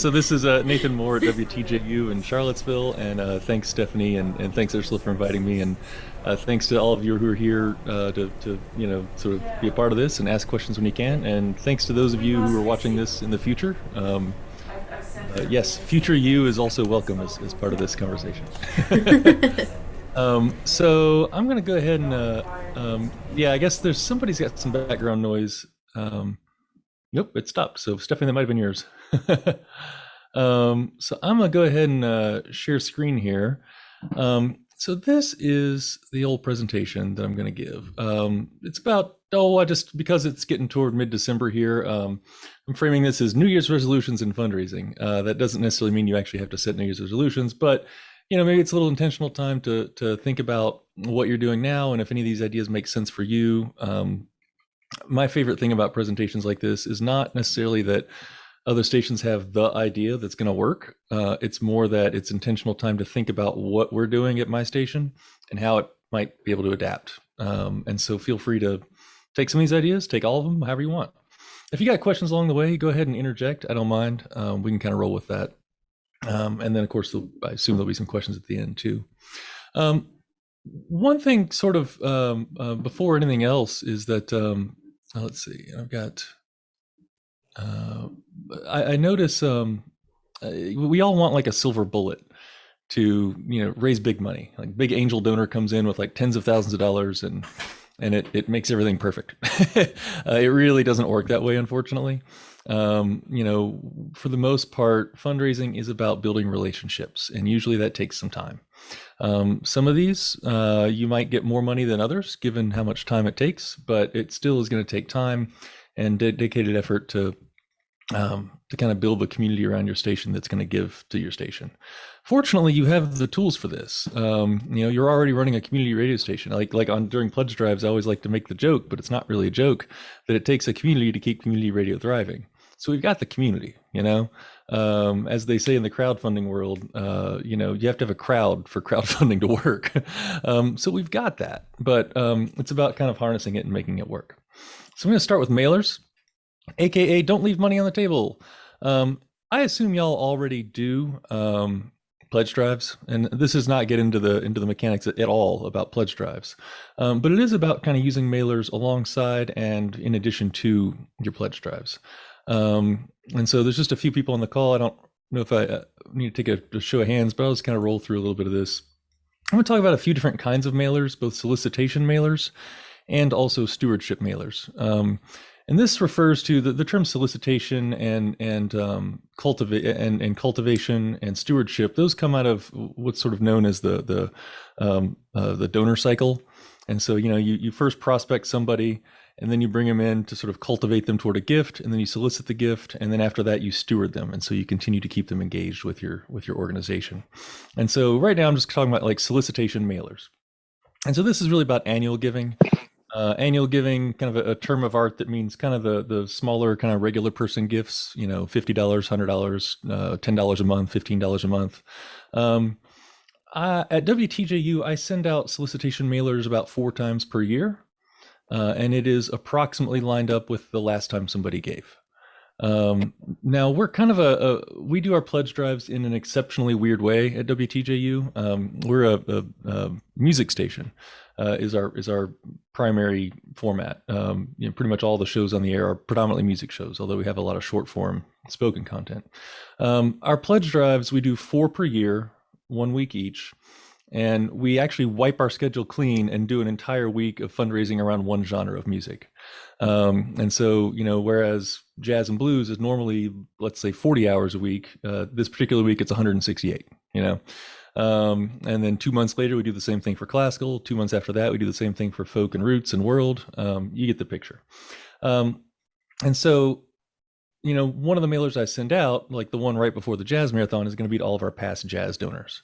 So this is Nathan Moore at WTJU in Charlottesville, and thanks Stephanie, and thanks Ursula for inviting me, and thanks to all of you who are here to sort of be a part of this and ask questions when you can, and thanks to those of you who are watching this in the future. Yes, future you is also welcome as part of this conversation. So I'm going to go ahead and yeah, I guess there's somebody's got some background noise. Nope, it stopped. So Stephanie, that might have been yours. So I'm gonna go ahead and share screen here. So this is the old presentation that I'm gonna give. It's about, because it's getting toward mid-December here, I'm framing this as New Year's resolutions and fundraising. That doesn't necessarily mean you actually have to set New Year's resolutions, but maybe it's a little intentional time to think about what you're doing now and if any of these ideas make sense for you. My favorite thing about presentations like this is not necessarily that other stations have the idea that's going to work. It's more that it's intentional time to think about what we're doing at my station and how it might be able to adapt. And so feel free to take some of these ideas, take all of them, however you want. If you got questions along the way, go ahead and interject. I don't mind. We can kind of roll with that. And then, of course, I assume there'll be some questions at the end, too. One thing sort of before anything else is that, let's see, I've got, I notice we all want like a silver bullet to, raise big money. Like big angel donor comes in with like tens of thousands of dollars and it makes everything perfect. It really doesn't work that way, unfortunately. For the most part, fundraising is about building relationships, and usually that takes some time. Some of these, you might get more money than others, given how much time it takes, but it still is going to take time and dedicated effort to kind of build the community around your station that's going to give to your station. Fortunately, you have the tools for this. You're already running a community radio station. During pledge drives, I always like to make the joke, but it's not really a joke, that it takes a community to keep community radio thriving. So we've got the community, as they say in the crowdfunding world, you have to have a crowd for crowdfunding to work. So we've got that, but it's about kind of harnessing it and making it work. So I'm going to start with mailers, AKA don't leave money on the table. I assume y'all already do pledge drives, and this is not get into the mechanics at all about pledge drives, but it is about kind of using mailers alongside and in addition to your pledge drives. And so there's just a few people on the call. I don't know if I need to take a show of hands, but I'll just kind of roll through a little bit of this. I'm going to talk about a few different kinds of mailers, both solicitation mailers and also stewardship mailers. And this refers to the term solicitation and cultivation and stewardship. Those come out of what's sort of known as the donor cycle. And so, you first prospect somebody, and then you bring them in to sort of cultivate them toward a gift, and then you solicit the gift, and then after that you steward them, and so you continue to keep them engaged with your organization. And so right now I'm just talking about like solicitation mailers. And so this is really about annual giving. Annual giving, kind of a term of art that means kind of the smaller kind of regular person gifts, $50, $100, $10 a month, $15 a month. At WTJU, I send out solicitation mailers about 4 times per year. And it is approximately lined up with the last time somebody gave. Now we're kind of we do our pledge drives in an exceptionally weird way at WTJU. We're a music station, is our primary format. Pretty much all the shows on the air are predominantly music shows, although we have a lot of short form spoken content. Our pledge drives, we do 4 per year, 1 week each. And we actually wipe our schedule clean and do an entire week of fundraising around one genre of music. And so, whereas jazz and blues is normally, let's say, 40 hours a week, this particular week it's 168, and then 2 months later, we do the same thing for classical. 2 months after that, we do the same thing for folk and roots and world. You get the picture. And so, one of the mailers I send out, like the one right before the jazz marathon, is going to be to all of our past jazz donors.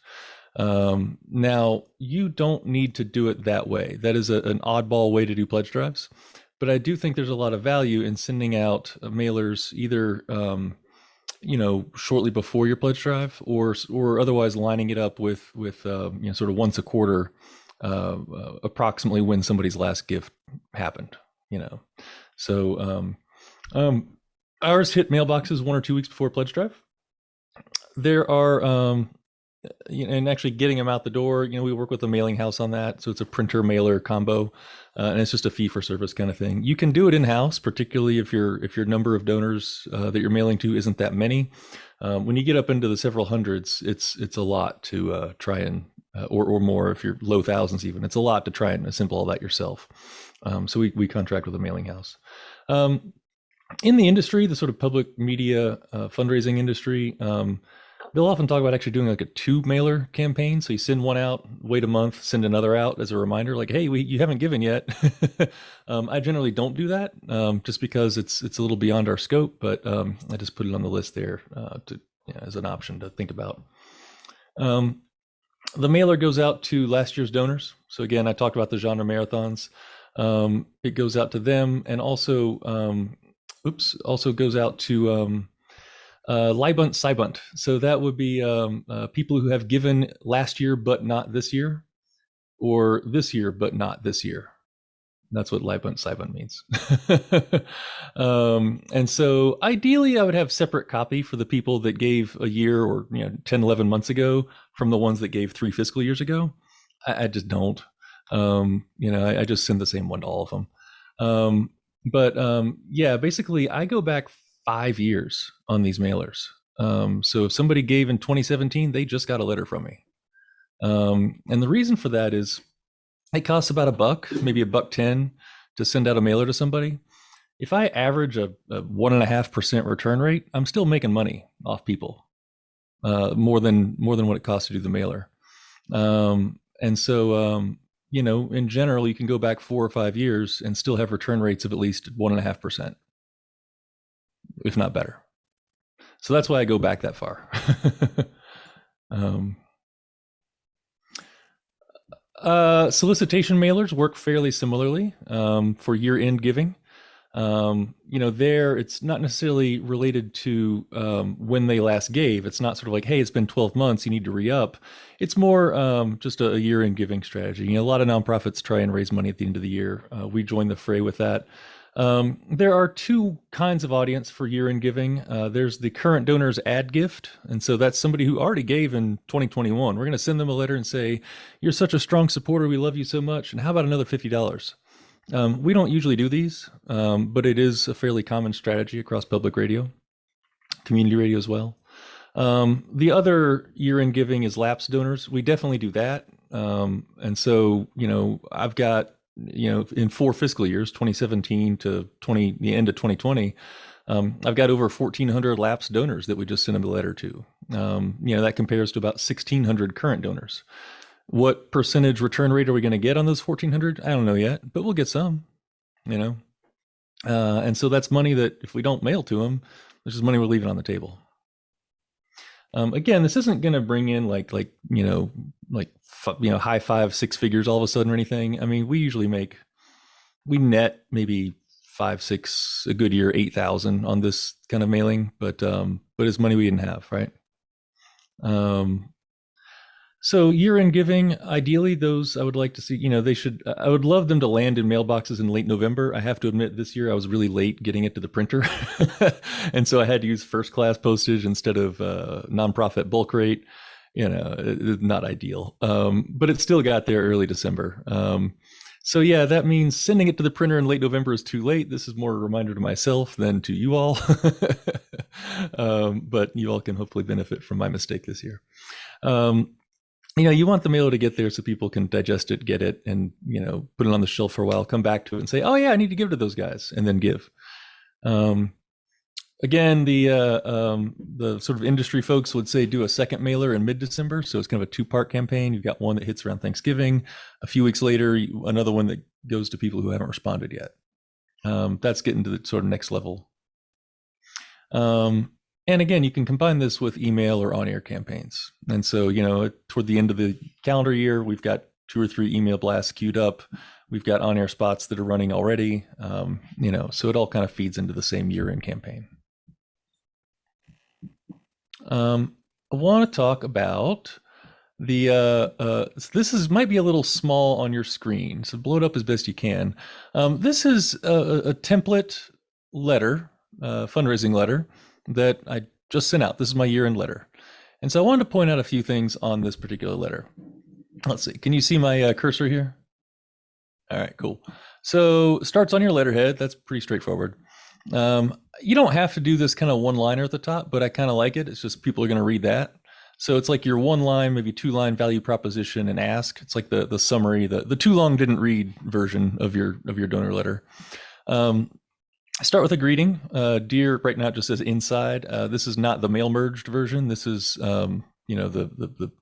Now, you don't need to do it that way. That is an oddball way to do pledge drives, but I do think there's a lot of value in sending out mailers either, shortly before your pledge drive, or otherwise lining it up with sort of once a quarter, approximately when somebody's last gift happened. So ours hit mailboxes 1 or 2 weeks before pledge drive. There are, and actually getting them out the door, we work with a mailing house on that. So it's a printer mailer combo, and it's just a fee for service kind of thing. You can do it in house, particularly if your number of donors that you're mailing to isn't that many. When you get up into the several hundreds, it's a lot to try and or more if you're low thousands even. It's a lot to try and assemble all that yourself. So we contract with a mailing house. In the industry, the sort of public media fundraising industry, they'll often talk about actually doing like a tube mailer campaign. So you send one out, wait a month, send another out as a reminder, like, hey, you haven't given yet. I generally don't do that just because it's a little beyond our scope, but I just put it on the list there as an option to think about. The mailer goes out to last year's donors. So again, I talked about the genre marathons. It goes out to them, and also goes out to Leibunt Seibunt. So that would be people who have given last year but not this year, or this year but not this year. That's what Leibunt Seibunt means. And so ideally I would have separate copy for the people that gave a year or 10, 11 months ago from the ones that gave 3 fiscal years ago. I just don't. I just send the same one to all of them. Yeah, basically I go back 5 years on these mailers. So if somebody gave in 2017, they just got a letter from me. And the reason for that is it costs about $1, maybe $1.10 to send out a mailer to somebody. If I average a 1.5% return rate, I'm still making money off people, more than what it costs to do the mailer. And so, in general, you can go back 4 or 5 years and still have return rates of at least 1.5%, if not better. So that's why I go back that far. Solicitation mailers work fairly similarly for year-end giving. There it's not necessarily related to when they last gave. It's not sort of like, hey, it's been 12 months, you need to re-up. It's more just a year-end giving strategy. A lot of nonprofits try and raise money at the end of the year. We join the fray with that. There are 2 kinds of audience for year-end giving. There's the current donors ad gift. And so that's somebody who already gave in 2021. We're going to send them a letter and say, you're such a strong supporter. We love you so much. And how about another $50? We don't usually do these, but it is a fairly common strategy across public radio, community radio as well. The other year-end giving is lapsed donors. We definitely do that. And so, I've got, in 4 fiscal years, 2017 to the end of 2020, I've got over 1,400 lapsed donors that we just sent them a letter to. That compares to about 1,600 current donors. What percentage return rate are we going to get on those 1,400? I don't know yet, but we'll get some, and so that's money that if we don't mail to them, this is money we're leaving on the table. Again, this isn't going to bring in like high 5, 6 figures all of a sudden or anything. I mean, we net maybe 5, 6, a good year, 8,000 on this kind of mailing, but it's money we didn't have, right? So year-end giving, ideally those I would like to see, I would love them to land in mailboxes in late November. I have to admit this year I was really late getting it to the printer. And so I had to use first class postage instead of nonprofit bulk rate, not ideal. But it still got there early December. So yeah, that means sending it to the printer in late November is too late. This is more a reminder to myself than to you all. But you all can hopefully benefit from my mistake this year. You want the mailer to get there so people can digest it, get it, and, put it on the shelf for a while, come back to it and say, oh yeah, I need to give to those guys, and then give. Again, the sort of industry folks would say do a second mailer in mid-December. So it's kind of a 2-part campaign. You've got one that hits around Thanksgiving. A few weeks later, another one that goes to people who haven't responded yet. That's getting to the sort of next level. And again, you can combine this with email or on-air campaigns. And so, toward the end of the calendar year, we've got 2 or 3 email blasts queued up. We've got on-air spots that are running already. So it all kind of feeds into the same year-end campaign. I want to talk about might be a little small on your screen, so blow it up as best you can. This is a template letter, fundraising letter that I just sent out. This is my year-end letter. And so I wanted to point out a few things on this particular letter. Let's see. Can you see my cursor here? All right, cool. So starts on your letterhead. That's pretty straightforward. You don't have to do this kind of one-liner at the top, but I kind of like it. It's just people are going to read that. So it's like your one line, maybe two line value proposition and ask. It's like the summary, the too long didn't read version of your donor letter. Start with a greeting. Dear, right now it just says inside. This is not the mail merged version. This is the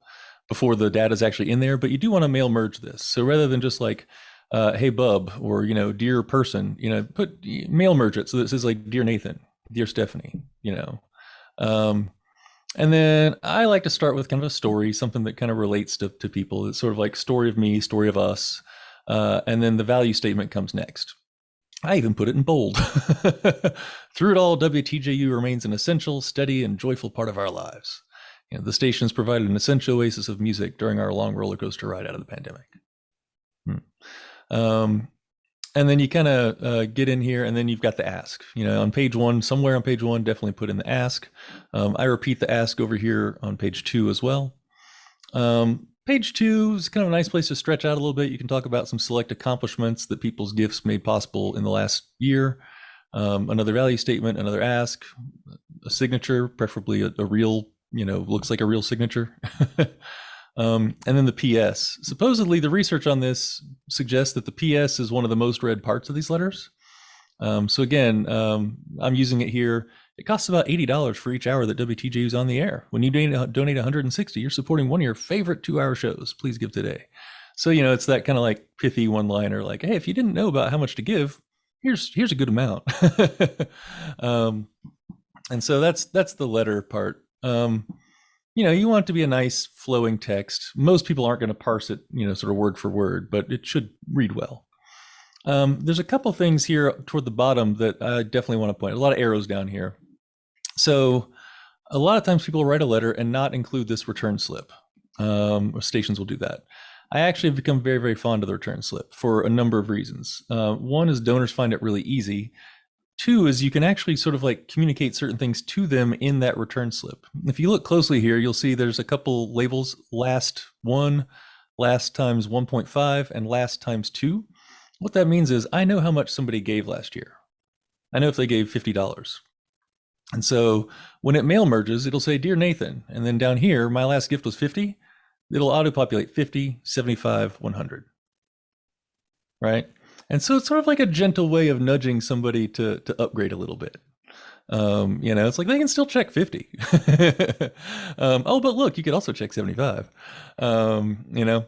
before the data is actually in there, but you do want to mail merge this. So rather than just like hey bub, or dear person, put mail merge it so that it says like dear Nathan, dear Stephanie, and then I like to start with kind of a story, something that kind of relates to people. It's sort of like story of me, story of us, and then the value statement comes next. I even put it in bold. Through it all, WTJU remains an essential, steady, and joyful part of our lives. The station has provided an essential oasis of music during our long roller coaster ride out of the pandemic. And then you kind of get in here, and then you've got the ask. On page one, somewhere on page one, definitely put in the ask. I repeat the ask over here on page 2 as well. Page 2 is kind of a nice place to stretch out a little bit. You can talk about some select accomplishments that people's gifts made possible in the last year. Another value statement, another ask, a signature, preferably a real, looks like a real signature. And then the PS. Supposedly, the research on this suggests that the PS is one of the most read parts of these letters. So again, I'm using it here. It costs about $80 for each hour that WTJU is on the air. When you donate $160, you're supporting one of your favorite 2-hour shows. Please give today. So, it's that kind of like pithy one-liner, like, hey, if you didn't know about how much to give, here's a good amount. And so that's the letter part. You want it to be a nice flowing text. Most people aren't going to parse it, sort of word for word, but it should read well. There's a couple things here toward the bottom that I definitely want to point. A lot of arrows down here. So a lot of times people write a letter and not include this return slip. Or stations will do that. I actually have become very, very fond of the return slip for a number of reasons. One is donors find it really easy. 2 is you can actually sort of like communicate certain things to them in that return slip. If you look closely here, you'll see there's a couple labels, last 1, last times 1.5, and last times 2. What that means is I know how much somebody gave last year. I know if they gave $50. And so when it mail merges, it'll say, Dear Nathan. And then down here, my last gift was 50. It'll auto-populate 50, 75, 100. Right? And so it's sort of like a gentle way of nudging somebody to upgrade a little bit. It's like they can still check 50. Oh, but look, you could also check 75. And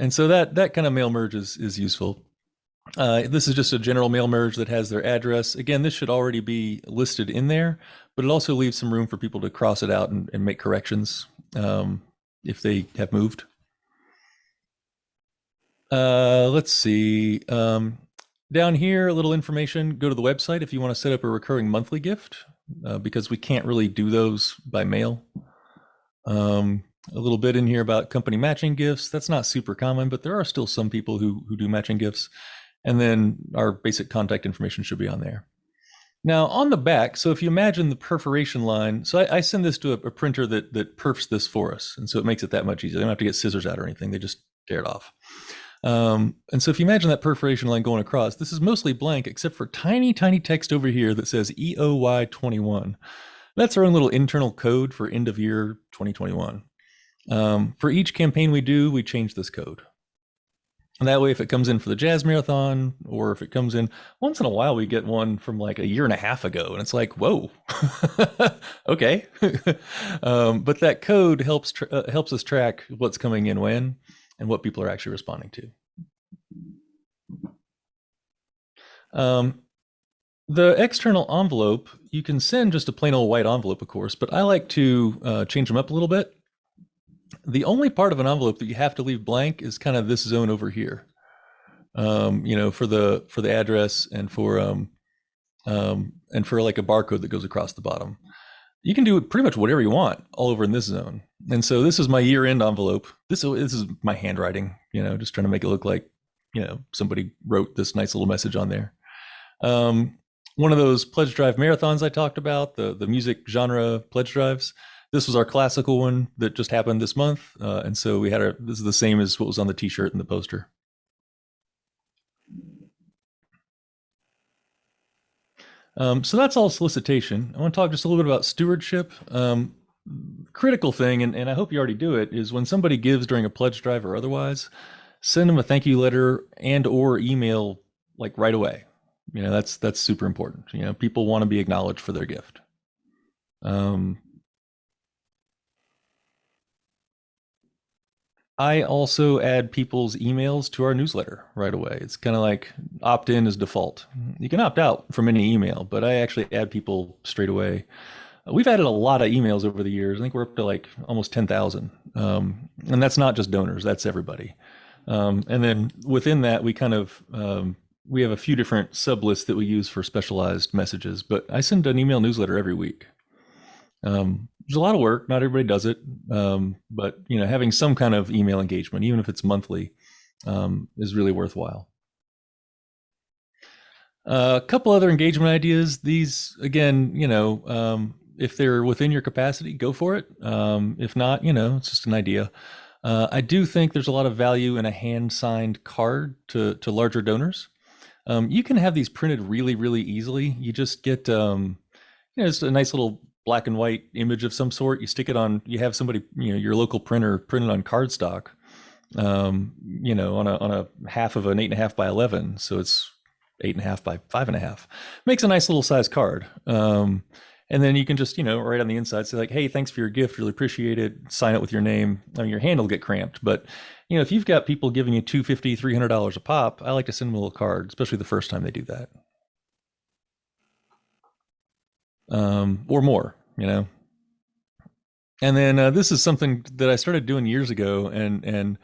so that kind of mail merge is useful. This is just a general mail merge that has their address. Again, this should already be listed in there, but it also leaves some room for people to cross it out and make corrections if they have moved. Let's see. Down here, a little information. Go to the website if you want to set up a recurring monthly gift, because we can't really do those by mail. A little bit in here about company matching gifts. That's not super common, but there are still some people who do matching gifts. And then our basic contact information should be on there. Now on the back, so if you imagine the perforation line, so I send this to a printer that perfs this for us. And so it makes it that much easier. They don't have to get scissors out or anything. They just tear it off. And so if you imagine that perforation line going across, this is mostly blank except for tiny, tiny text over here that says EOY21. That's our own little internal code for end of year 2021. For each campaign we do, we change this code. And that way, if it comes in for the Jazz Marathon, or if it comes in once in a while, we get one from like a year and a half ago, and it's like, whoa, okay. But that code helps us track what's coming in when and what people are actually responding to. The external envelope, you can send just a plain old white envelope, of course, but I like to change them up a little bit. The only part of an envelope that you have to leave blank is kind of this zone over here, for the address and for like a barcode that goes across the bottom. You can do pretty much whatever you want all over in this zone. And so this is my year-end envelope. This is my handwriting, just trying to make it look like, somebody wrote this nice little message on there. One of those pledge drive marathons I talked about, the music genre pledge drives, This was our classical one that just happened this month, and so we had our. This is the same as what was on the T-shirt and the poster. So that's all solicitation. I want to talk just a little bit about stewardship. Critical thing, and I hope you already do it, is when somebody gives during a pledge drive or otherwise, send them a thank you letter and or email like right away. That's super important. People want to be acknowledged for their gift. Um, I also add people's emails to our newsletter right away. It's kind of like opt in as default. You can opt out from any email, but I actually add people straight away. We've added a lot of emails over the years. I think we're up to like almost 10,000. And that's not just donors, that's everybody. And then within that, we have a few different sub lists that we use for specialized messages, but I send an email newsletter every week. There's a lot of work. Not everybody does it. But having some kind of email engagement, even if it's monthly, is really worthwhile. A couple other engagement ideas. These, again, if they're within your capacity, go for it. If not, it's just an idea. I do think there's a lot of value in a hand-signed card to larger donors. You can have these printed really, really easily. You just get, just a nice little black and white image of some sort. You stick it on. You have somebody, your local printer print it on cardstock. On a half of an 8.5 by 11, so it's 8.5 by 5.5. Makes a nice little size card. And then you can just, write on the inside, say like, hey, thanks for your gift. Really appreciate it. Sign it with your name. I mean, your hand will get cramped. But, if you've got people giving you $250, $300 a pop, I like to send them a little card, especially the first time they do that. Or more, And then this is something that I started doing years ago. And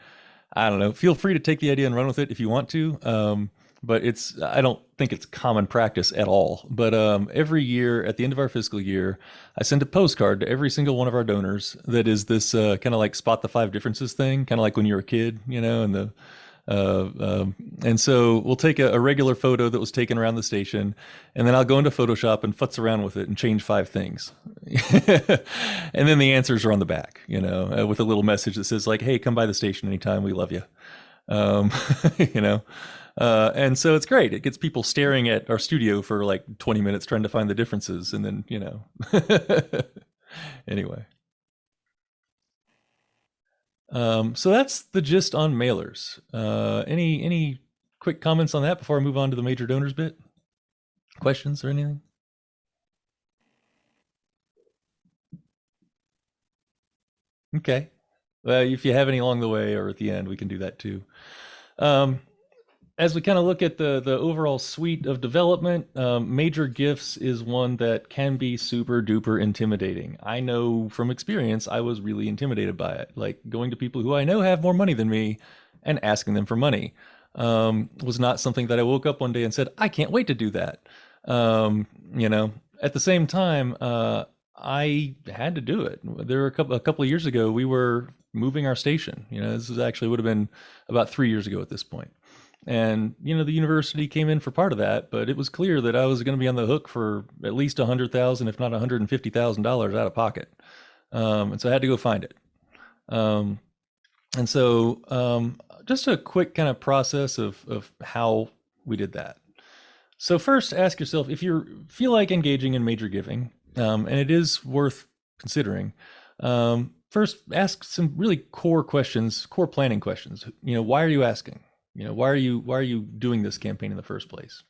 I don't know, feel free to take the idea and run with it if you want to. But I don't think it's common practice at all. But every year at the end of our fiscal year, I send a postcard to every single one of our donors that is this kind of like spot the 5 differences thing, kind of like when you were a kid, and so we'll take a regular photo that was taken around the station, and then I'll go into Photoshop and futz around with it and change 5 things. And then the answers are on the back, with a little message that says like, hey, come by the station anytime. We love you. And so it's great. It gets people staring at our studio for like 20 minutes trying to find the differences. And then, anyway. So that's the gist on mailers. Any quick comments on that before I move on to the major donors bit? Questions or anything? Okay. If you have any along the way or at the end, we can do that too. As we kind of look at the overall suite of development, major gifts is one that can be super duper intimidating. I know from experience, I was really intimidated by it. Like going to people who I know have more money than me and asking them for money was not something that I woke up one day and said, I can't wait to do that. At the same time, I had to do it. There were a couple of years ago, we were moving our station. This would have been about 3 years ago at this point. And, the university came in for part of that, but it was clear that I was going to be on the hook for at least $100,000, if not $150,000 out of pocket. And so I had to go find it. And so just a quick kind of process of how we did that. So first, ask yourself if you feel like engaging in major giving, and it is worth considering. First, ask some really core questions, core planning questions. Why are you asking? Why are you doing this campaign in the first place?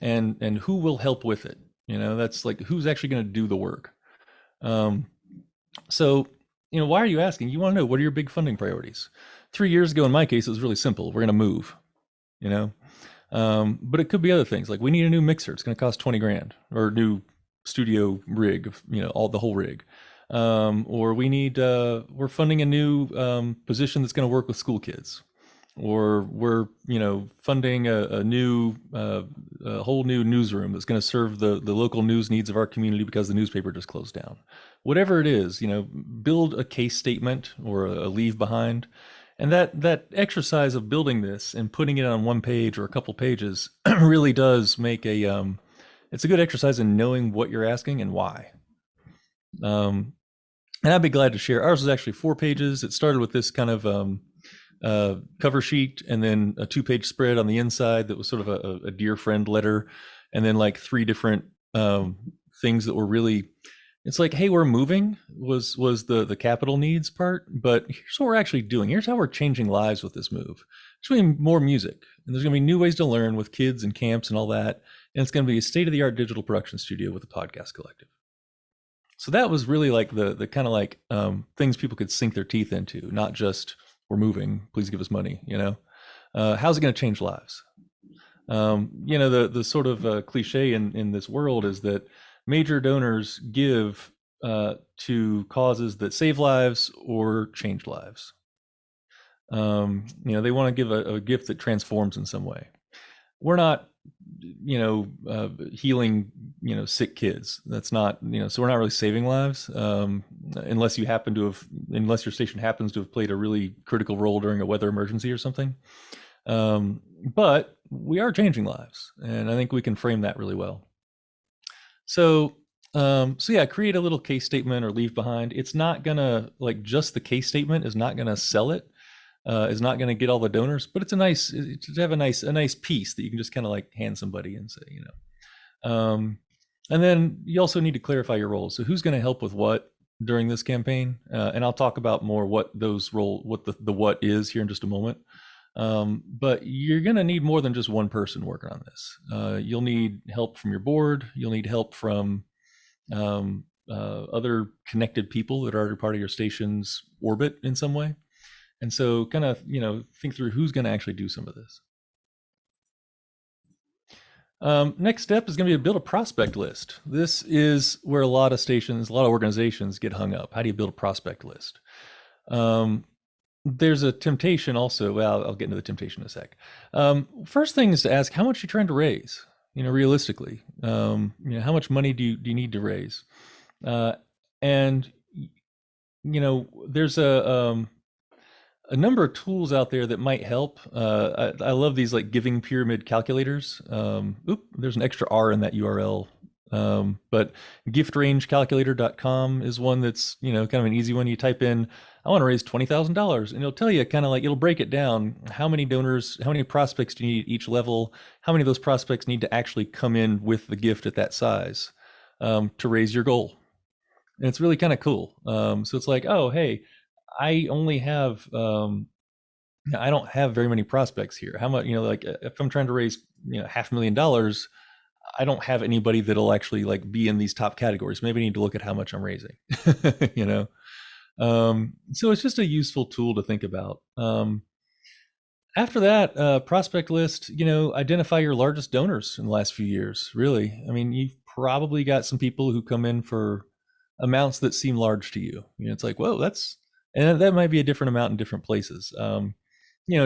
And who will help with it? That's like who's actually going to do the work. So, why are you asking? You want to know what are your big funding priorities? 3 years ago, in my case, it was really simple. We're going to move. But it could be other things like we need a new mixer. It's going to cost 20 grand, or a new studio rig, the whole rig. Or we're funding a new position that's going to work with school kids. Or we're funding a whole new newsroom that's going to serve the local news needs of our community because the newspaper just closed down. Whatever it is, build a case statement or a leave behind, and that exercise of building this and putting it on one page or a couple pages really does make it's a good exercise in knowing what you're asking and why. And I'd be glad to share. Ours was actually 4 pages. It started with this kind of cover sheet, and then a 2-page spread on the inside that was sort of a dear friend letter, and then like 3 different things that were really, it's like, hey, we're moving was the capital needs part, but here's what we're actually doing. Here's how we're changing lives with this move. There's going to be more music, and there's going to be new ways to learn with kids and camps and all that, and it's going to be a state-of-the-art digital production studio with a podcast collective. So that was really like the kind of like things people could sink their teeth into, not just we're moving, please give us money. How's it going to change lives? The sort of cliche in this world is that major donors give to causes that save lives or change lives. They want to give a gift that transforms in some way. We're not healing sick kids. That's not, so we're not really saving lives, unless your station happens to have played a really critical role during a weather emergency or something. But we are changing lives, and I think we can frame that really well. So create a little case statement or leave behind. It's not gonna, like, just the case statement is not gonna sell it. Is not going to get all the donors, but it's to have a nice piece that you can just kind of like hand somebody and say, and then you also need to clarify your roles. So who's going to help with what during this campaign? And I'll talk about more what those what the what is here in just a moment. But you're going to need more than just one person working on this. You'll need help from your board. You'll need help from other connected people that are already part of your station's orbit in some way. And so kind of, think through who's going to actually do some of this. Next step is going to be to build a prospect list. This is where a lot of organizations get hung up. How do you build a prospect list? There's a temptation also. Well, I'll get into the temptation in a sec. First thing is to ask, how much you're trying to raise, realistically. How much money do you need to raise? And there's a number of tools out there that might help. I love these like giving pyramid calculators. There's an extra R in that URL. But giftrangecalculator.com is one that's, kind of an easy one. You type in, I want to raise $20,000, and it'll tell you kind of like, it'll break it down. How many donors, how many prospects do you need at each level? How many of those prospects need to actually come in with the gift at that size to raise your goal? And it's really kind of cool. So it's like, oh, hey, I only have, I don't have very many prospects here. How much, if I'm trying to raise, $500,000, I don't have anybody that'll actually like be in these top categories. Maybe I need to look at how much I'm raising, So it's just a useful tool to think about. After that, prospect list, identify your largest donors in the last few years, really. I mean, you've probably got some people who come in for amounts that seem large to you. It's like, whoa, and that might be a different amount in different places.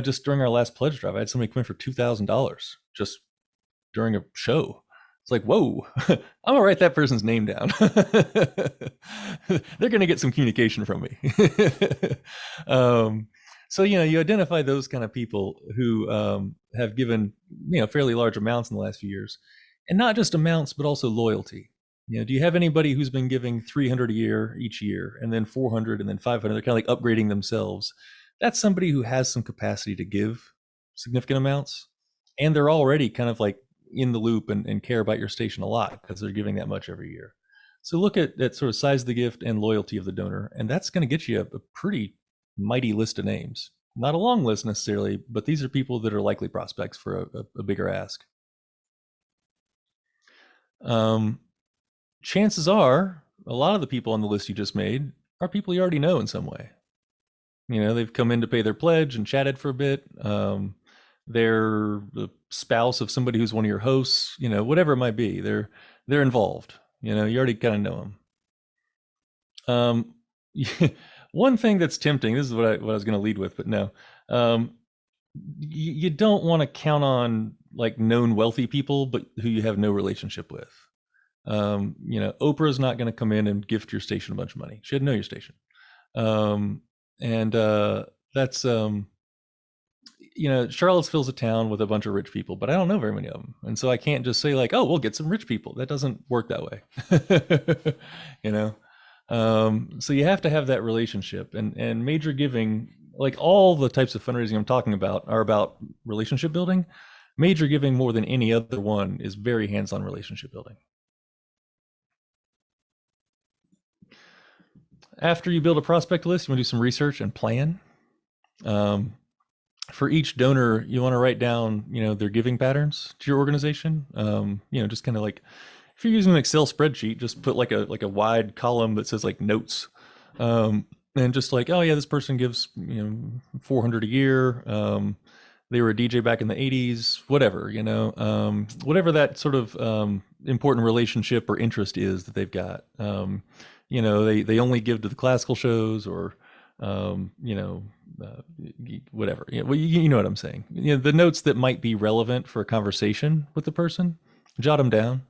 Just during our last pledge drive, I had somebody come in for $2,000 just during a show. It's like, whoa, I'm gonna write that person's name down. They're gonna get some communication from me. So, you identify those kind of people who have given, fairly large amounts in the last few years, and not just amounts, but also loyalty. Do you have anybody who's been giving $300 a year each year, and then $400, and then $500? They're kind of like upgrading themselves. That's somebody who has some capacity to give significant amounts, and they're already kind of like in the loop and care about your station a lot because they're giving that much every year. So look at that sort of size of the gift and loyalty of the donor, and that's going to get you a pretty mighty list of names. Not a long list necessarily, but these are people that are likely prospects for a bigger ask. Chances are a lot of the people on the list you just made are people you already know in some way. They've come in to pay their pledge and chatted for a bit. They're the spouse of somebody who's one of your hosts, whatever it might be. They're involved. You already kind of know them. One thing that's tempting, this is what I was going to lead with, but no. You don't want to count on like known wealthy people, but who you have no relationship with. Oprah's not going to come in and gift your station a bunch of money. She had to know your station. That's, Charlottesville's a town with a bunch of rich people, but I don't know very many of them. And so I can't just say like, oh, we'll get some rich people. That doesn't work that way. So you have to have that relationship, and major giving, like all the types of fundraising I'm talking about, are about relationship building. Major giving, more than any other one, is very hands-on relationship building. After you build a prospect list, you want to do some research and plan. Um, for each donor, you want to write down, their giving patterns to your organization. Just kind of like, if you're using an Excel spreadsheet, just put like a wide column that says like notes, and just like, oh yeah, this person gives 400 a year. They were a DJ back in the 80s, whatever, whatever that sort of important relationship or interest is that they've got. They only give to the classical shows, or whatever. Well, you know what I'm saying. The notes that might be relevant for a conversation with the person, jot them down,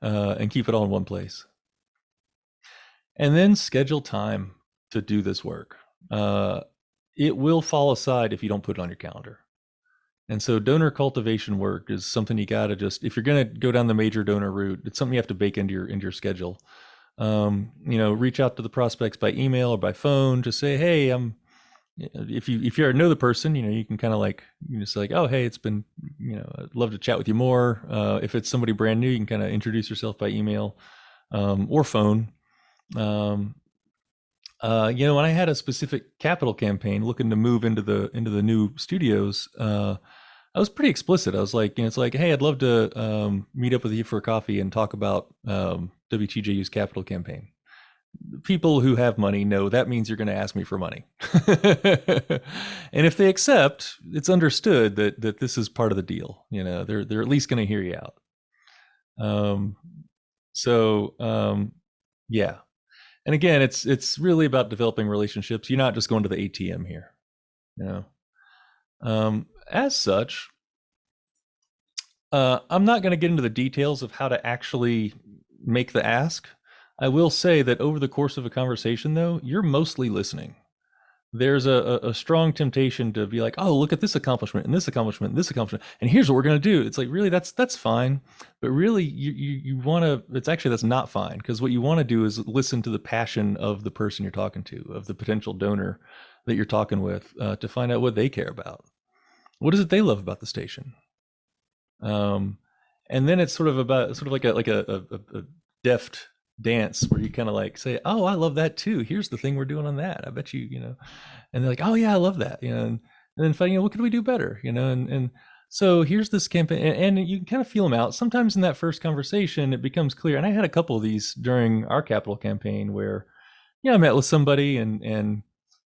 and keep it all in one place. And then schedule time to do this work. It will fall aside if you don't put it on your calendar. And so donor cultivation work is something you got to just, if you're going to go down the major donor route, it's something you have to bake into your schedule. Reach out to the prospects by email or by phone. Just say, hey, if you already know the person, you can kind of like, say like, oh, hey, it's been, I'd love to chat with you more. If it's somebody brand new, you can kind of introduce yourself by email, or phone. When I had a specific capital campaign looking to move into the new studios, I was pretty explicit. I was like, it's like, hey, I'd love to meet up with you for a coffee and talk about WTJU's capital campaign. People who have money know that means you're going to ask me for money. And if they accept, it's understood that this is part of the deal. They're at least going to hear you out. Yeah. And again, it's really about developing relationships. You're not just going to the ATM here. As such, I'm not going to get into the details of how to actually make the ask. I will say that over the course of a conversation, though, you're mostly listening. There's a strong temptation to be like, oh, look at this accomplishment and this accomplishment and this accomplishment, and here's what we're going to do. It's like, really, that's fine. But really, you want to, that's not fine, because what you want to do is listen to the passion of the person you're talking to, of the potential donor that you're talking with, to find out what they care about. What is it they love about the station? And then it's sort of like a deft dance where you kind of like say, oh, I love that too. Here's the thing we're doing on that. I bet you, and they're like, oh yeah, I love that. And then finding, what could we do better? And so here's this campaign, and you can kind of feel them out. Sometimes in that first conversation, it becomes clear. And I had a couple of these during our capital campaign where, I met with somebody and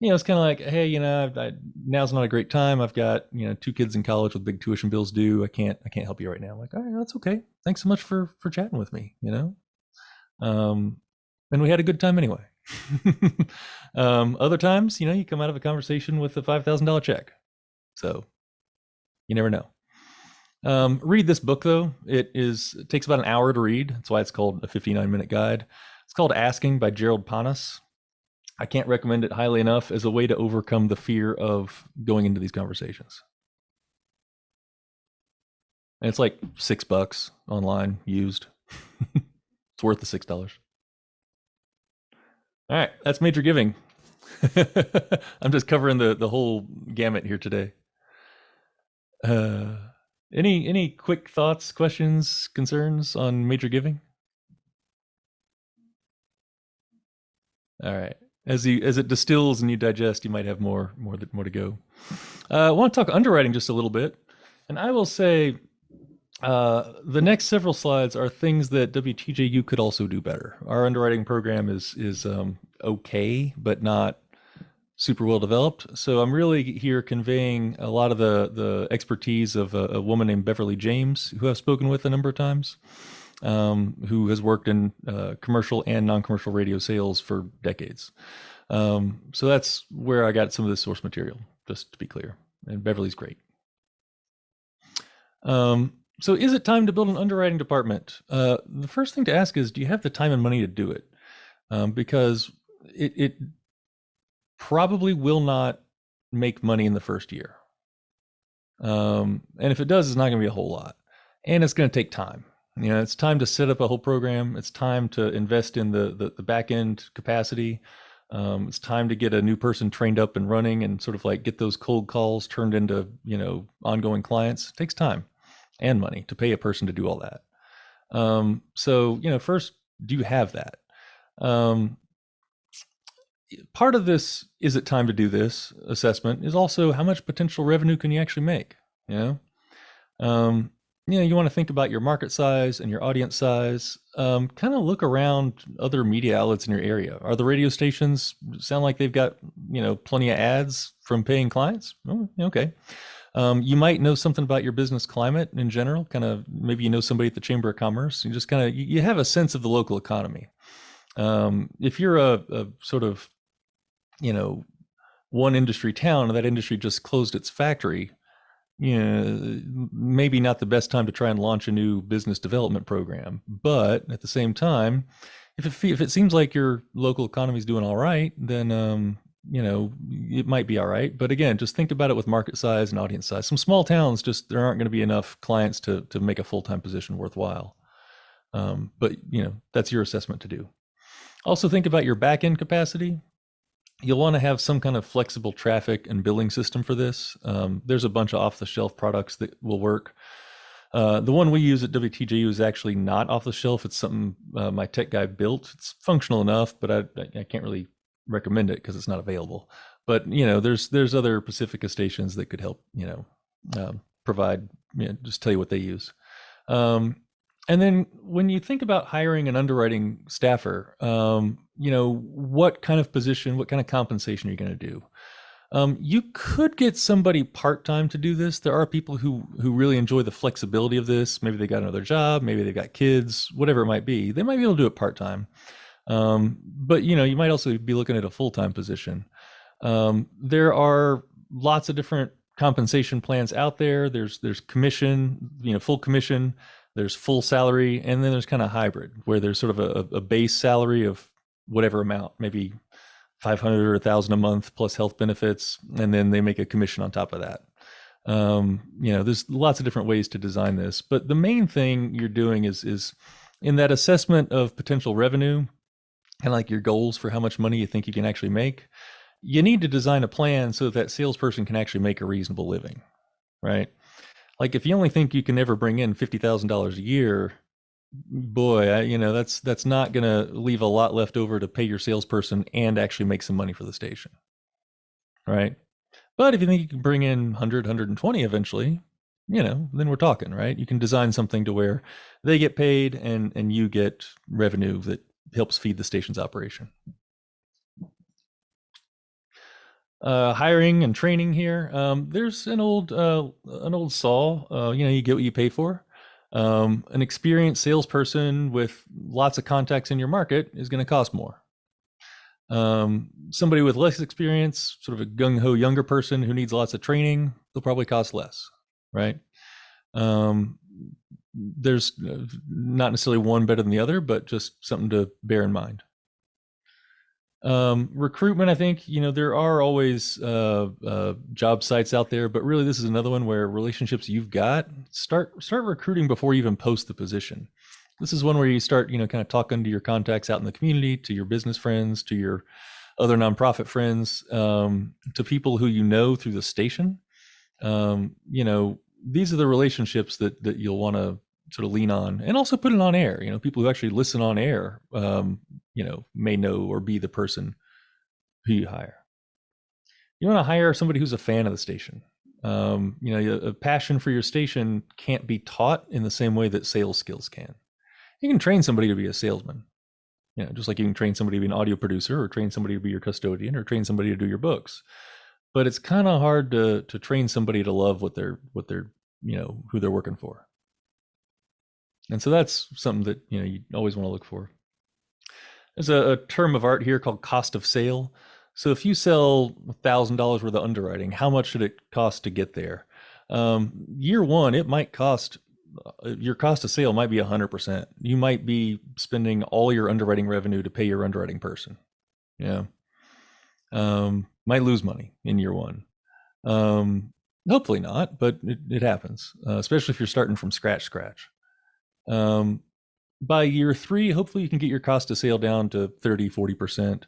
it's kind of like, hey, now's not a great time. I've got, 2 kids in college with big tuition bills due. I can't help you right now. I'm like, all right, that's okay. Thanks so much for chatting with me, and we had a good time anyway. Other times, you come out of a conversation with a $5,000 check. So you never know. Read this book though. It takes about an hour to read. That's why it's called a 59-minute guide. It's called Asking by Gerald Panas. I can't recommend it highly enough as a way to overcome the fear of going into these conversations. And it's like $6 online used. It's worth the $6. All right, that's major giving. I'm just covering the whole gamut here today. Any quick thoughts, questions, concerns on major giving? All right. As it distills and you digest, you might have more to go. I want to talk underwriting just a little bit, and I will say the next several slides are things that WTJU could also do better. Our underwriting program is okay, but not super well developed. So I'm really here conveying a lot of the expertise of a woman named Beverly James, who I've spoken with a number of times, who has worked in commercial and non-commercial radio sales for decades. So that's where I got some of this source material, just to be clear. And Beverly's great. So is it time to build an underwriting department? The first thing to ask is, do you have the time and money to do it? Because it probably will not make money in the first year. And if it does, it's not going to be a whole lot. And it's going to take time. It's time to set up a whole program. It's time to invest in the back end capacity. It's time to get a new person trained up and running and sort of like get those cold calls turned into, ongoing clients. It takes time and money to pay a person to do all that. So, first, do you have that? Part of this, is it time to do this assessment, is also how much potential revenue can you actually make? Um, you want to think about your market size and your audience size. Kind of look around other media outlets in your area. Are the radio stations sound like they've got, plenty of ads from paying clients? Oh, okay. You might know something about your business climate in general. Kind of maybe you know somebody at the Chamber of Commerce. You just kind of you have a sense of the local economy. If you're a sort of, one industry town and that industry just closed its factory, maybe not the best time to try and launch a new business development program. But at the same time, if it seems like your local economy is doing all right, then it might be all right. But again, just think about it with market size and audience size. Some small towns, just there aren't going to be enough clients to make a full-time position worthwhile. But that's your assessment to do. Also think about your back end capacity. You'll want to have some kind of flexible traffic and billing system for this. There's a bunch of off-the-shelf products that will work. The one we use at WTJU is actually not off the shelf. It's something my tech guy built. It's functional enough, but I can't really recommend it because it's not available. But there's other Pacifica stations that could help provide, just tell you what they use. And then when you think about hiring an underwriting staffer, what kind of position, what kind of compensation are you going to do? You could get somebody part-time to do this. There are people who really enjoy the flexibility of this. Maybe they got another job, maybe they've got kids, whatever it might be. They might be able to do it part-time. But you might also be looking at a full-time position. There are lots of different compensation plans out there. There's commission, full commission. There's full salary, and then there's kind of hybrid, where there's sort of a base salary of whatever amount, maybe 500 or 1,000 a month plus health benefits, and then they make a commission on top of that. There's lots of different ways to design this, but the main thing you're doing is in that assessment of potential revenue, kind of like your goals for how much money you think you can actually make. You need to design a plan so that salesperson can actually make a reasonable living, right? Like if you only think you can ever bring in $50,000 a year, boy, that's not going to leave a lot left over to pay your salesperson and actually make some money for the station, right? But if you think you can bring in 100, 120 eventually, then we're talking, right? You can design something to where they get paid and you get revenue that helps feed the station's operation. Hiring and training here. There's an old saw. You get what you pay for. An experienced salesperson with lots of contacts in your market is going to cost more. Somebody with less experience, sort of a gung-ho younger person who needs lots of training, they'll probably cost less, right? There's not necessarily one better than the other, but just something to bear in mind. Recruitment, I think, there are always job sites out there, but really this is another one where relationships you've got, start recruiting before you even post the position. This is one where you start, kind of talking to your contacts out in the community, to your business friends, to your other nonprofit friends, to people who through the station. These are the relationships that you'll want to sort of lean on, and also put it on air. People who actually listen on air, may know or be the person who you hire. You want to hire somebody who's a fan of the station. A passion for your station can't be taught in the same way that sales skills can. You can train somebody to be a salesman, just like you can train somebody to be an audio producer, or train somebody to be your custodian, or train somebody to do your books. But it's kind of hard to train somebody to love what they're who they're working for. And so that's something that you always want to look for. There's a term of art here called cost of sale. So if you sell $1,000 worth of underwriting, how much should it cost to get there? Year one, it might cost, your cost of sale might be 100%. You might be spending all your underwriting revenue to pay your underwriting person. Might lose money in year one. Hopefully not, but it happens, especially if you're starting from scratch. Um, by year 3, hopefully you can get your cost of sale down to 30, 40%.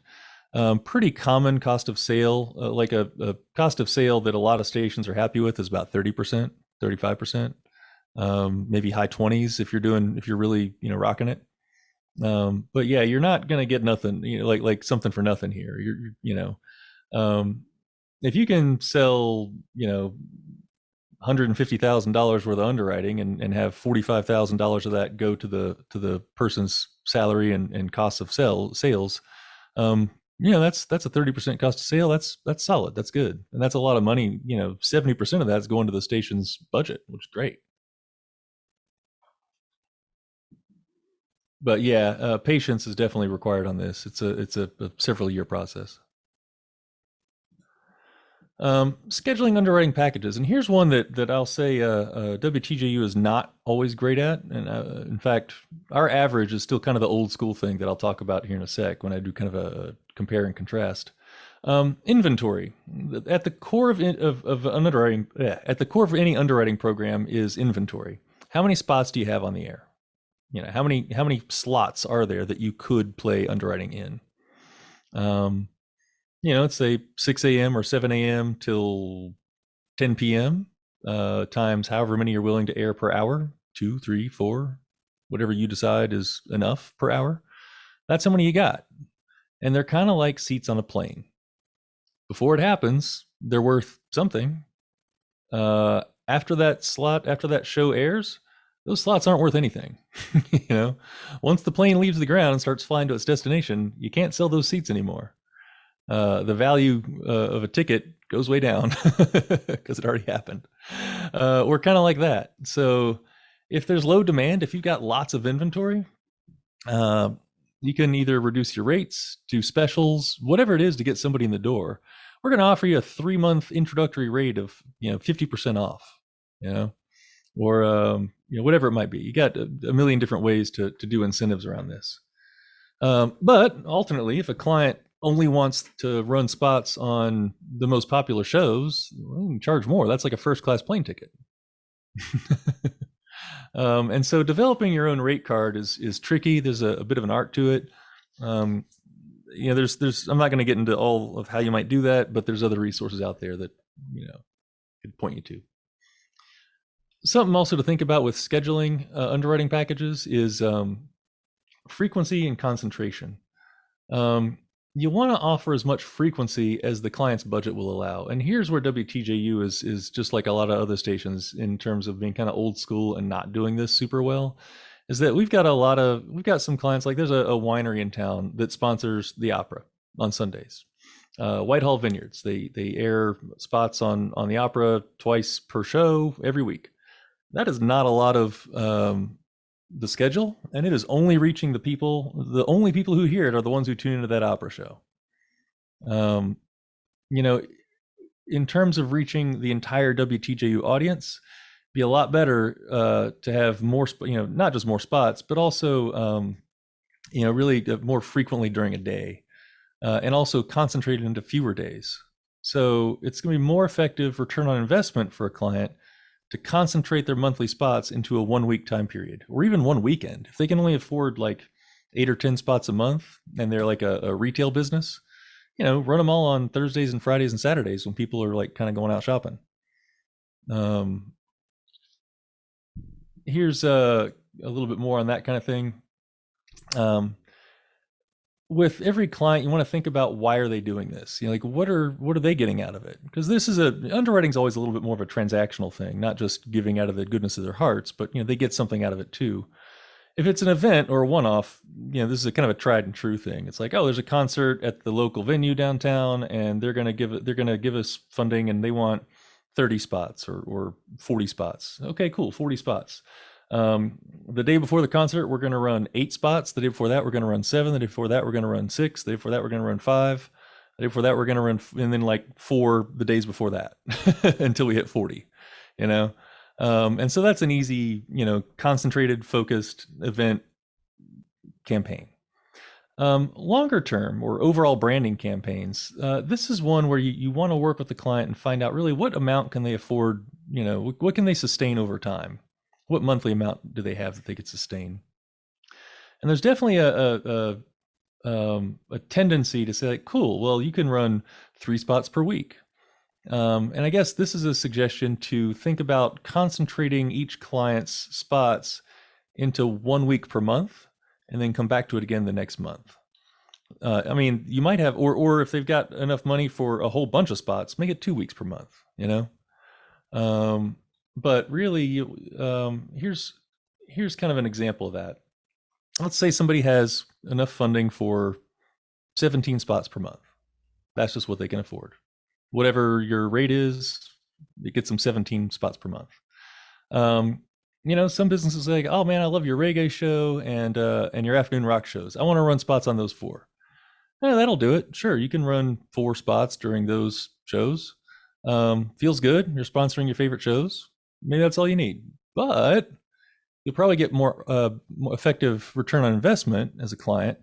Pretty common cost of sale, like a cost of sale that a lot of stations are happy with is about 30%, 35%, maybe high 20s if you're really, rocking it. But yeah, you're not going to get nothing, like something for nothing here. If you can sell, $150,000 worth of underwriting and have $45,000 of that go to the person's salary and cost of sales, that's a 30% cost of sale. That's solid. That's good. And that's a lot of money. 70% of that's going to the station's budget, which is great. But yeah, patience is definitely required on this. It's a several year process. Scheduling underwriting packages, and here's one that I'll say WTJU is not always great at, and in fact, our average is still kind of the old school thing that I'll talk about here in a sec when I do kind of a compare and contrast. Inventory at the core of underwriting, at the core of any underwriting program is inventory. How many spots do you have on the air? How many slots are there that you could play underwriting in? Let's say 6 a.m. or 7 a.m. till 10 p.m. Times however many you're willing to air per hour, 2, 3, 4, whatever you decide is enough per hour. That's how many you got. And they're kind of like seats on a plane. Before it happens, they're worth something. After that show airs, those slots aren't worth anything. Once the plane leaves the ground and starts flying to its destination, you can't sell those seats anymore. The value of a ticket goes way down because it already happened. We're kind of like that. So if there's low demand, if you've got lots of inventory, you can either reduce your rates, do specials, whatever it is to get somebody in the door. We're going to offer you a 3-month introductory rate of 50% off, or whatever it might be. You got a million different ways to do incentives around this. But ultimately, if a client only wants to run spots on the most popular shows, well, you can charge more. That's like a first-class plane ticket. And so developing your own rate card is tricky. There's a bit of an art to it. There's I'm not going to get into all of how you might do that, but there's other resources out there that could point you to. Something also to think about with scheduling underwriting packages is frequency and concentration. You want to offer as much frequency as the client's budget will allow. And here's where WTJU is just like a lot of other stations in terms of being kind of old school and not doing this super well, is that we've got some clients, like there's a winery in town that sponsors the opera on Sundays. Whitehall Vineyards, they air spots on the opera twice per show every week. That is not a lot of the schedule, and it is only reaching the only people who hear it are the ones who tune into that opera show. In terms of reaching the entire WTJU audience, be a lot better to have more, not just more spots, but also, really more frequently during a day, and also concentrated into fewer days. So it's going to be more effective return on investment for a client to concentrate their monthly spots into a 1-week time period, or even one weekend. If they can only afford like 8 or 10 spots a month and they're like a retail business, run them all on Thursdays and Fridays and Saturdays when people are like kind of going out shopping. Here's a little bit more on that kind of thing. With every client, you want to think about why are they doing this? What are they getting out of it? Because underwriting is always a little bit more of a transactional thing, not just giving out of the goodness of their hearts, but they get something out of it too. If it's an event or a one-off, this is a kind of a tried and true thing. It's like, oh, there's a concert at the local venue downtown, and they're gonna give us funding, and they want 30 spots or 40 spots. Okay, cool, 40 spots. The day before the concert, we're going to run 8 spots. The day before that, we're going to run 7. The day before that, we're going to run 6. The day before that, we're going to run 5. The day before that, we're going to run, and then like 4 the days before that until we hit 40, and so that's an easy, concentrated, focused event campaign. Longer term or overall branding campaigns, this is one where you want to work with the client and find out really what amount can they afford, what can they sustain over time. What monthly amount do they have that they could sustain? And there's definitely a tendency to say, like, cool, well, you can run 3 spots per week. And I guess this is a suggestion to think about concentrating each client's spots into 1 week per month, and then come back to it again the next month. I mean, you might have, or if they've got enough money for a whole bunch of spots, make it 2 weeks per month. You know, but really, here's kind of an example of that. Let's say somebody has enough funding for 17 spots per month. That's just what they can afford. Whatever your rate is, it gets them 17 spots per month. Some businesses are like, oh man, I love your reggae show and your afternoon rock shows. I want to run spots on those 4. Yeah, that'll do it. Sure, you can run 4 spots during those shows. Feels good. You're sponsoring your favorite shows. Maybe that's all you need. But you'll probably get more effective return on investment as a client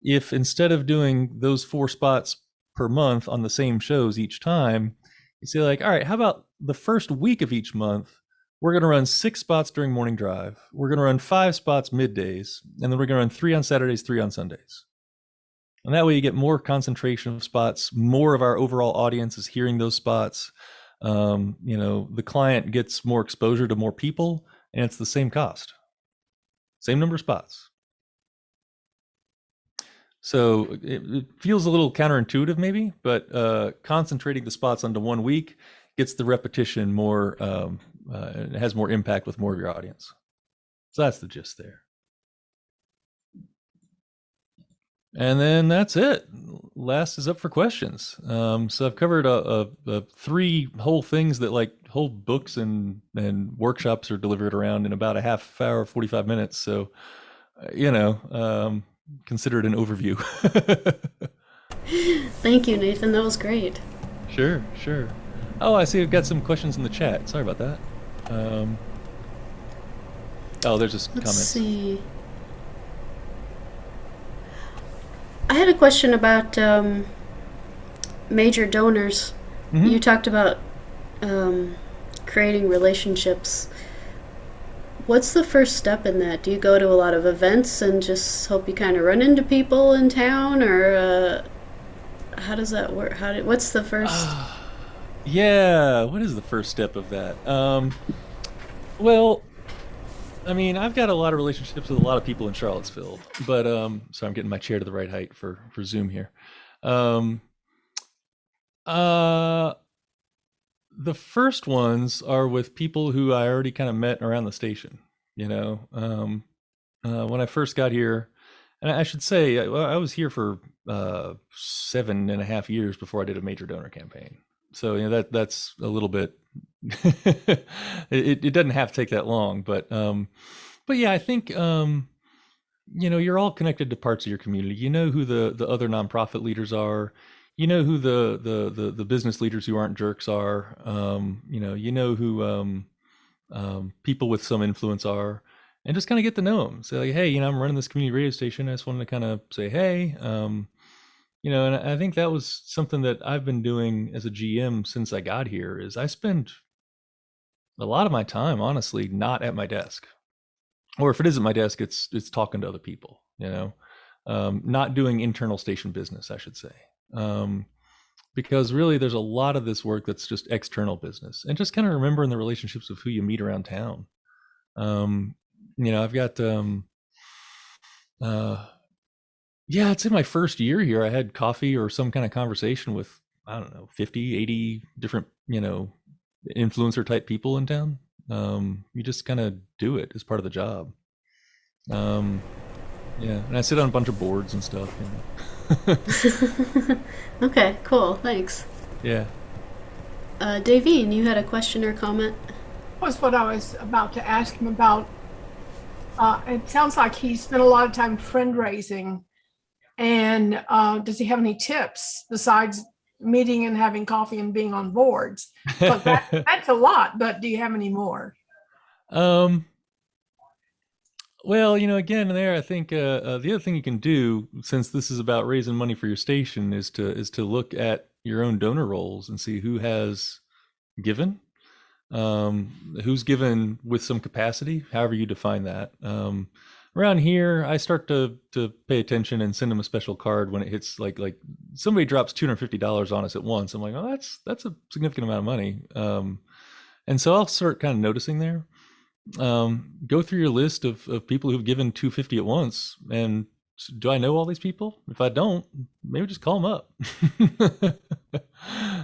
if instead of doing those 4 spots per month on the same shows each time, you say, like, all right, how about the first week of each month, we're going to run 6 spots during morning drive. We're going to run 5 spots middays, and then we're going to run 3 on Saturdays, 3 on Sundays. And that way you get more concentration of spots. More of our overall audience is hearing those spots. The client gets more exposure to more people, and it's the same cost, same number of spots. So it feels a little counterintuitive maybe, but concentrating the spots onto 1 week gets the repetition more, it has more impact with more of your audience. So that's the gist there. And then that's it. Last is up for questions. So I've covered 3 whole things that, like, whole books and workshops are delivered around in about a half hour, 45 minutes. So, consider it an overview. Thank you, Nathan. That was great. Sure. Oh, I see we've got some questions in the chat. Sorry about that. There's just comments. Let's see. I had a question about major donors. Mm-hmm. You talked about creating relationships. What's the first step in that? Do you go to a lot of events and just hope you kind of run into people in town, or how does that work? What's the first? Yeah, what is the first step of that? Well, I mean, I've got a lot of relationships with a lot of people in Charlottesville, but so I'm getting my chair to the right height for Zoom here. The first ones are with people who I already kind of met around the station. When I first got here, and I should say I was here for 7.5 years before I did a major donor campaign. So that's a little bit. it doesn't have to take that long, but yeah, I think you're all connected to parts of your community. You know who the other nonprofit leaders are. You know who the business leaders who aren't jerks are. You know who people with some influence are, and just kind of get to know them. Say, like, hey, I'm running this community radio station. I just wanted to kind of say, hey, and I think that was something that I've been doing as a GM since I got here. Is I spend a lot of my time, honestly, not at my desk, or if it is at my desk, it's talking to other people. Not doing internal station business, I should say. Because really there's a lot of this work that's just external business, and just kind of remembering the relationships of who you meet around town. I've got, it's in my first year here, I had coffee or some kind of conversation with, I don't know, 50, 80 different, influencer type people in town. You just kind of do it as part of the job. And I sit on a bunch of boards and stuff. Okay, cool. Thanks. Yeah. Davine, you had a question or comment? Was what I was about to ask him about. It sounds like he spent a lot of time fundraising. And does he have any tips besides meeting and having coffee and being on boards? But that's a lot, but do you have any more? Well, again, there, I think the other thing you can do, since this is about raising money for your station, is to look at your own donor rolls and see who has given. who's given with some capacity, however you define that. Around here, I start to pay attention and send them a special card when it hits like somebody drops $250 on us at once. I'm like, oh, that's a significant amount of money. And so I'll start kind of noticing there. Go through your list of people who've given 250 at once, and do I know all these people? If I don't, maybe just call them up.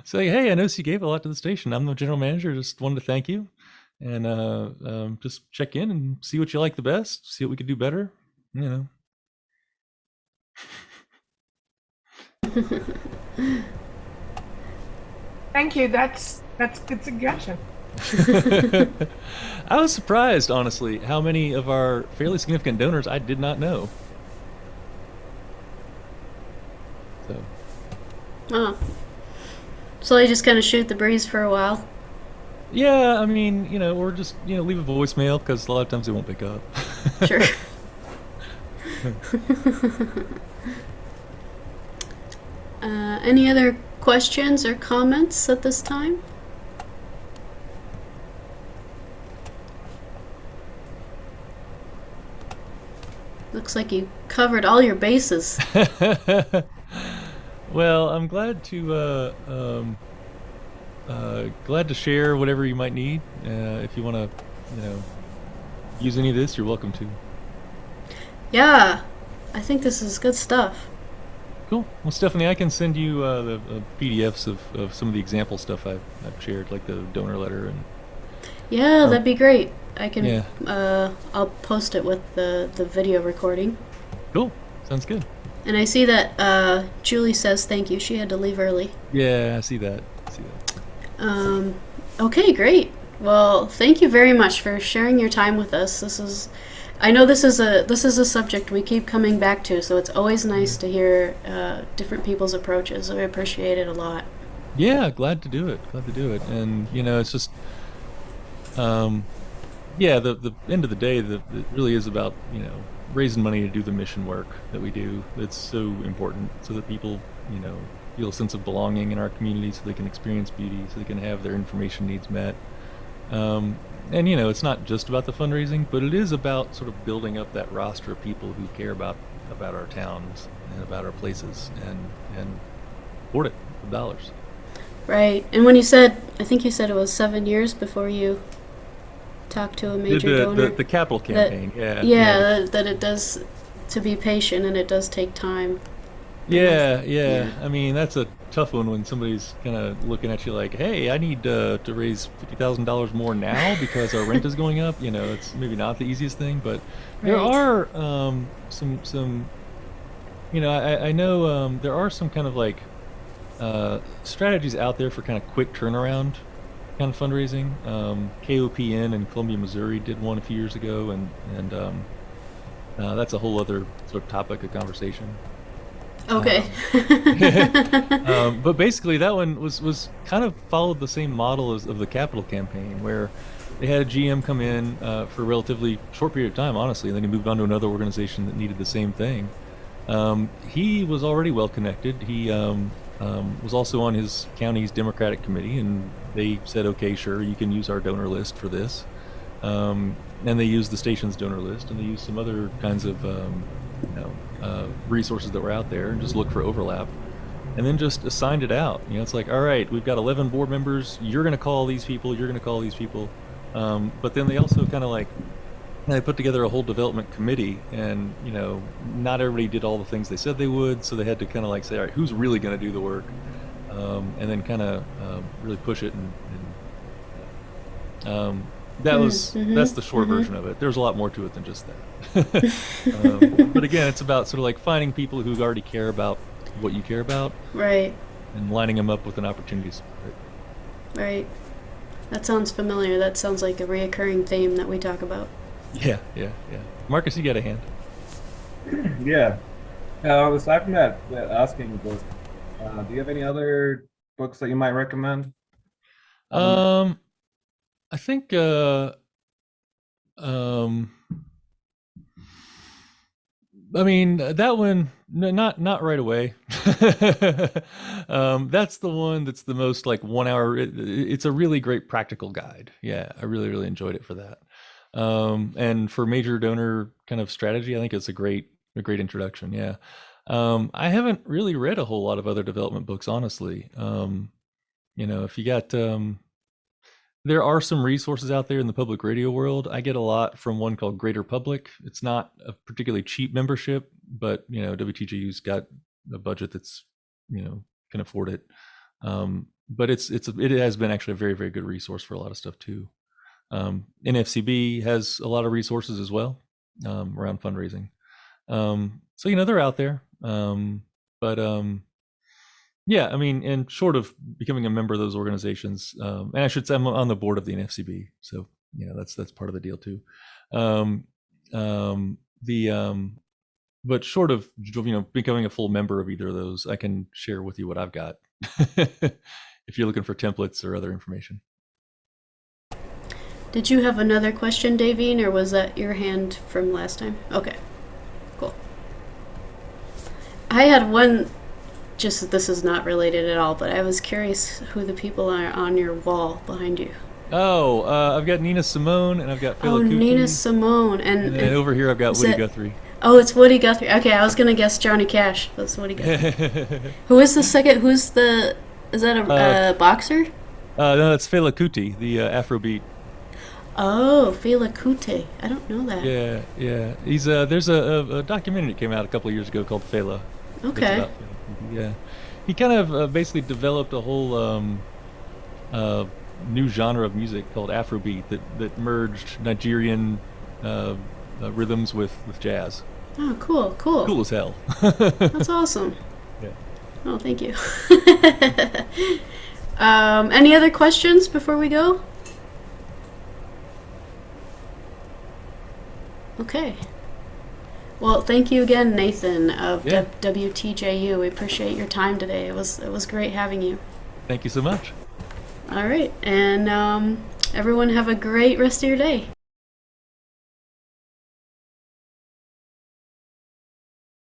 Say, hey, I noticed you gave a lot to the station. I'm the general manager. Just wanted to thank you, and just check in and see what you like the best. See what we could do better. You know. Thank you. That's a good suggestion. I was surprised, honestly, how many of our fairly significant donors I did not know. So. Oh. So they just kind of shoot the breeze for a while. Yeah, I mean, or just leave a voicemail because a lot of times they won't pick up. Sure. Any other questions or comments at this time? Looks like you covered all your bases. Well, I'm glad to share whatever you might need. If you want to, use any of this, you're welcome to. Yeah, I think this is good stuff. Cool. Well, Stephanie, I can send you the PDFs of some of the example stuff I've shared, like the donor letter and. Yeah, that'd be great. I can. Yeah. I'll post it with the video recording. Cool. Sounds good. And I see that Julie says thank you. She had to leave early. Yeah, I see that. Okay, great. Well, thank you very much for sharing your time with us. I know this is a subject we keep coming back to, so it's always nice to hear different people's approaches. I appreciate it a lot. Yeah, glad to do it. And it's just, the end of the day, it really is about raising money to do the mission work that we do. It's so important, so that people feel a sense of belonging in our community, so they can experience beauty, so they can have their information needs met. And it's not just about the fundraising, but it is about sort of building up that roster of people who care about our towns and about our places, and support it with dollars. Right. And I think you said it was 7 years before you talked to a major donor. The capital campaign. That it does, to be patient, and it does take time. Yeah. I mean, that's a tough one when somebody's kind of looking at you like, hey, I need to raise $50,000 more now because our rent is going up. It's maybe not the easiest thing, but there are some I know there are some kind of like strategies out there for kind of quick turnaround kind of fundraising. KOPN in Columbia, Missouri did one a few years ago, and that's a whole other sort of topic of conversation. Okay. But basically that one was kind of followed the same model of the capital campaign, where they had a GM come in for a relatively short period of time, honestly, and then he moved on to another organization that needed the same thing. He was already well connected. He was also on his county's Democratic committee, and they said, okay, sure, you can use our donor list for this. And they used the station's donor list, and they used some other kinds of resources that were out there, and just looked for overlap, and then just assigned it out. It's like, all right, we've got 11 board members. You're going to call these people. You're going to call these people. But then they also kind of like, they put together a whole development committee, and not everybody did all the things they said they would, so they had to kind of like say, all right, who's really going to do the work, and then kind of really push it, and that's the short version of it. There's a lot more to it than just that. But again, it's about sort of like finding people who already care about what you care about, Right. and lining them up with an opportunity to support it. Right. That sounds familiar. That sounds like a reoccurring theme that we talk about. Yeah. Marcus, you got a hand. Yeah. Aside from that asking book, do you have any other books that you might recommend? I think I mean, that one, not right away. That's the one that's the most like 1 hour. It's a really great practical guide. Yeah, I really, really enjoyed it for that. And for major donor kind of strategy, I think it's a great introduction. Yeah. I haven't really read a whole lot of other development books, honestly. If you got, there are some resources out there in the public radio world. I get a lot from one called Greater Public. It's not a particularly cheap membership, but WTJU's got a budget that's can afford it. But it has been actually a very, very good resource for a lot of stuff too. NFCB has a lot of resources as well around fundraising. So they're out there. But yeah, I mean, and short of becoming a member of those organizations, and I should say I'm on the board of the NFCB, so that's part of the deal too. But short of becoming a full member of either of those, I can share with you what I've got if you're looking for templates or other information. Did you have another question, Davine, or was that your hand from last time? Okay, cool. I had one. Just this is not related at all, but I was curious who the people are on your wall behind you. Oh, I've got Nina Simone and I've got Phil Oh, Akuti, Nina Simone, and then over here I've got is Woody it- Guthrie. Oh, it's Woody Guthrie. Okay, I was gonna guess Johnny Cash. That's Woody Guthrie. Who is the second? Is that a boxer? No, that's Phil Akuti, the Afrobeat. Oh, Fela Kuti. I don't know that. Yeah. He's there's a documentary that came out a couple of years ago called Fela. That's Okay. about Fela Kuti, yeah. He kind of basically developed a whole new genre of music called Afrobeat that merged Nigerian rhythms with jazz. Oh, cool. Cool as hell. That's awesome. Yeah. Oh, thank you. Any other questions before we go? Okay. Well, thank you again, Nathan of Yeah. WTJU. We appreciate your time today. It was great having you. Thank you so much. All right, and everyone have a great rest of your day.